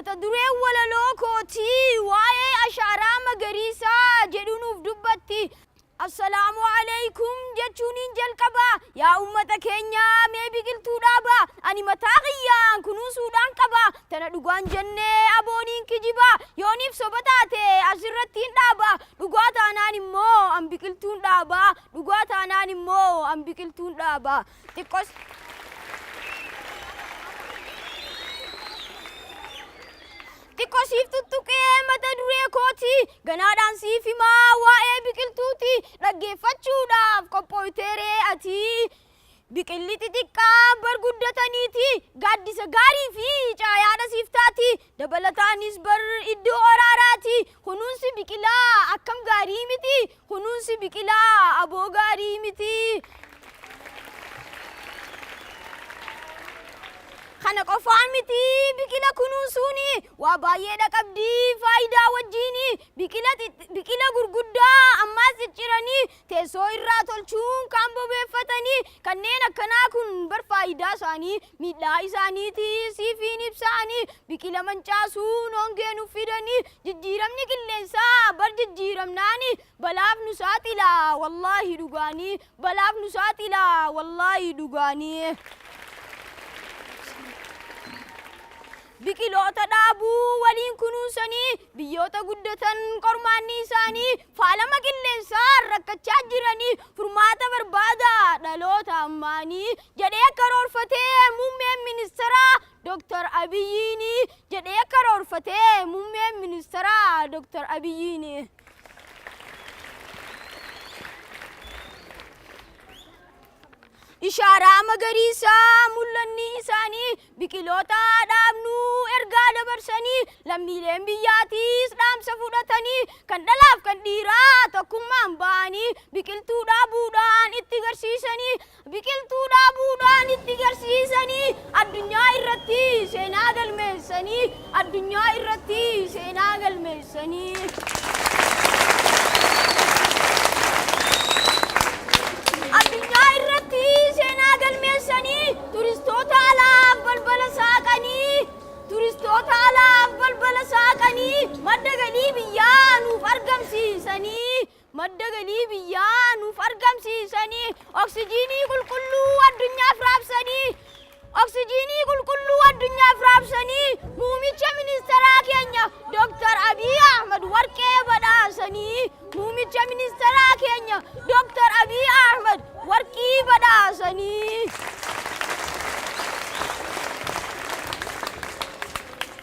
mata duree walaloo kootii waa'ee ashaaraa magariisaa jedhunuuf dubbatti. Assalaamu alaykum jechuuniin jalqaba. Yaa ummata keenya mee biqiltuu dhaaba. Ani mataa qiyyaan kunuunsuudhaan qaba. Tana dhugaan jennee abooniin kijiba. Yooniif soba taate asirrattiin dhaaba. Dhugaa taanaan immoo an biqiltuun dhaaba. Dhugaa taanaan immoo an biqiltuun dhaaba. Xiqqoo siif tuttuqee mata duree kooti ganaadhaan siif himaa waa'ee biqiltuuti dhaggeeffachuudhaaf qophooyteeree ati biqilli xixiqqaa barguddataniiti gaaddisa gaarii fi caayaadha siif taati dabalataanis bar iddoo oraaraati kunuunsi biqilaa akkam gaarii miti kunuunsi biqilaa aboo gaarii miti. Kana qofaa miti biqila kunuunsuuni waa baay'eedha qabdi faayidaa wajjiini biqila gurguddaa ammaas cicciranii teessoo irraa tolchuun kan bobeeffatanii kanneen akkanaa kun bar faayidaa isaanii miidhaa isaaniiti siifiin ibsaanii biqila mancaasuun hongee nuuf fidanii jijjiiramni qilleensaa bar jijjiiramnaani balaaf nu saaxila wallaahi dhugaanii balaaf nu saaxila wallaahi dhugaanii. Biqiloota dhaabuu waliin kunuunsanii biyyoota guddatan qormaanni isaanii faalama qilleensaa rakkachaa jiranii furmaata barbaada dhaloota ammaanii jedhee karoorfatee muummeen ministeeraa Dr. Abiyyiini jedhee karoorfatee muummeen ministeeraa Dr. Abiyyiini. Ishaaraa magariisaa mul'anni isaanii biqiloota dhaabnuu ergaa dabarsanii lammiileen biyyaatiis dhaamsa fudhatanii kan dhalaaf kan dhiiraa tokkummaan ba'anii biqiltuu dhaabuudhaan itti garsiisanii biqiltuu dhaabuudhaan itti garsiisanii addunyaa irratti seenaa galmeessanii addunyaa irratti seenaa galmeessanii. Addunyaa irratti seenaa galmeessanii turistoota alaaf balbala saaqanii turistoota alaaf balbala saaqanii madda galii biyyaa nuuf argamsiisanii madda galii biyyaa nuuf argamsiisanii oksijiinii qulqulluu addunyaaf raabsanii oksijiinii qulqulluu addunyaaf raabsanii muumicha ministeeraa keenya Dr. Abiy Ahmed warqee badhaasanii muumicha ministeeraa keenya Dr. Abiy Ahmed warqii badhaasanii.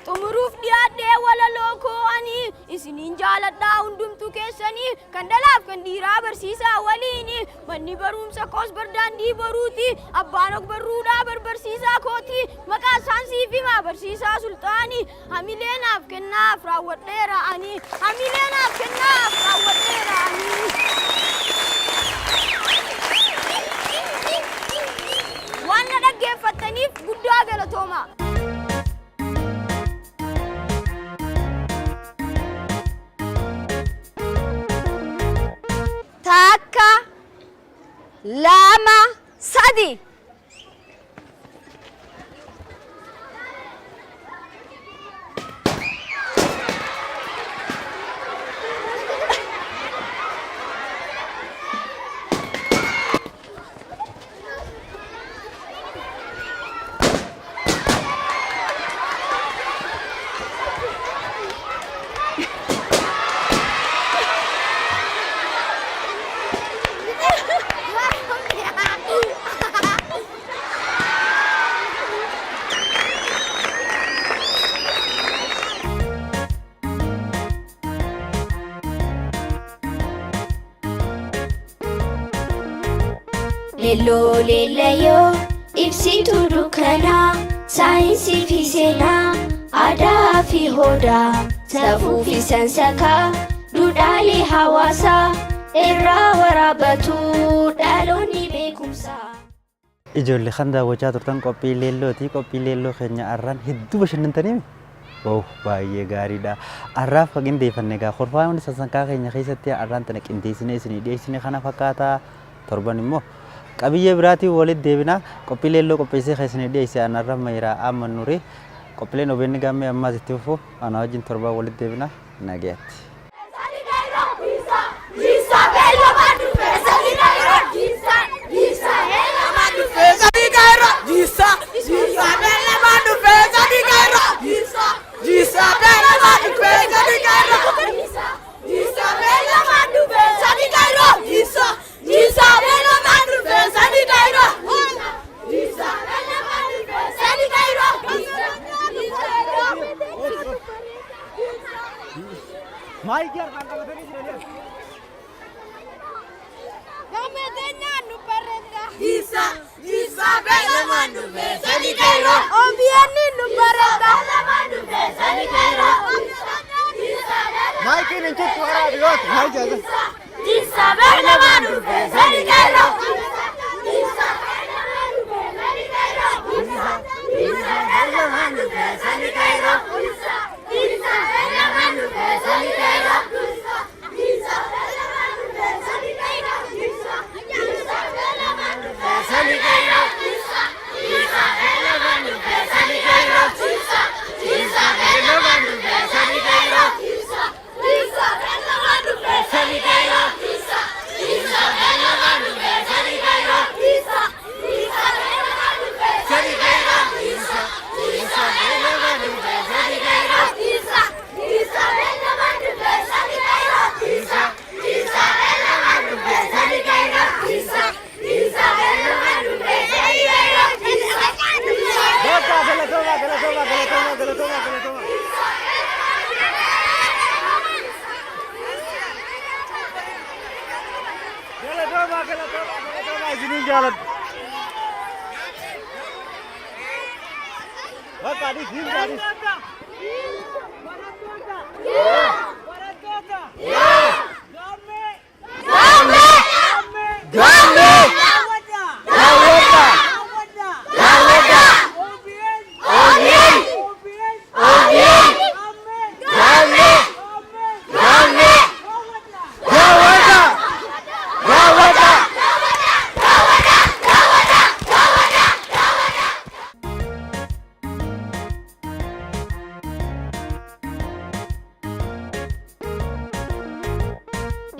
Xumuruuf dhiyaadhee walaloo koo ani isiniin jaaladhaa hundumtu keessanii kan dhalaaf kan dhiiraa barsiisaa waliini manni barumsa koos bardaandii boruuti abbaan ogbarruudhaa barbarsiisaa kooti maqaa isaansiif himaa barsiisaa sultaanii hamilee naaf kennaaf raawwadheera ani hamilee naaf kennaaf raawwadheera ani. Waan na dhaggeeffattaniif guddaa galatooma. Takka lama sadi. Lelo leleyo ibsituu dukkanaa saayinsii fi seenaa aadaa fi hodaa safuu fi sansakaa duudhaalee hawaasaa irraa waraabatu dhaloonni beekumsaa. Ijoollee kan daawwachaa turtan qophii leellooti. Qophii leelloo keenya arraan hedduu bashannantanii baay'ee gaariidha. Arraaf kan qindeeffanne egaa korfaan sansakaa keenya keessatti arraan tana qindeessinee isinii dhiyeessine kana fakkaataa torban immoo qabiyyee biraatii walitti deebina qophii leelloo qopheessee keessanii dhiyeessee anarra Mayiraa Amannuuri qophiileen OBN gaammee ammaas itti fufuu ana wajjin torbaa walitti deebina nagaatti.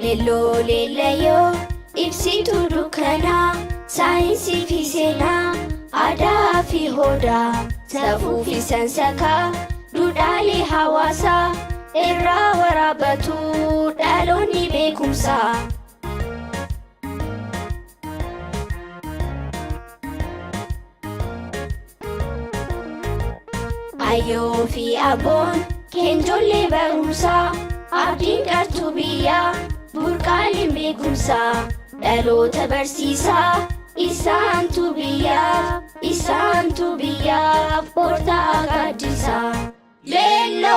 Lelo leleyo ibsitu dukana saayinsii fi seenaa aadaa fi hodaa safuu fi sansaka duudhaalee hawaasaa irraa waraabatu dhaloonni beekumsaa. Ayyoo fi abboon keenjollee barumsaa abdiin qartuu biyyaa burqaaleen beekumsaa dhaloota barsiisaa isaantu biyyaaf portaa gaaddisaa. Leelloo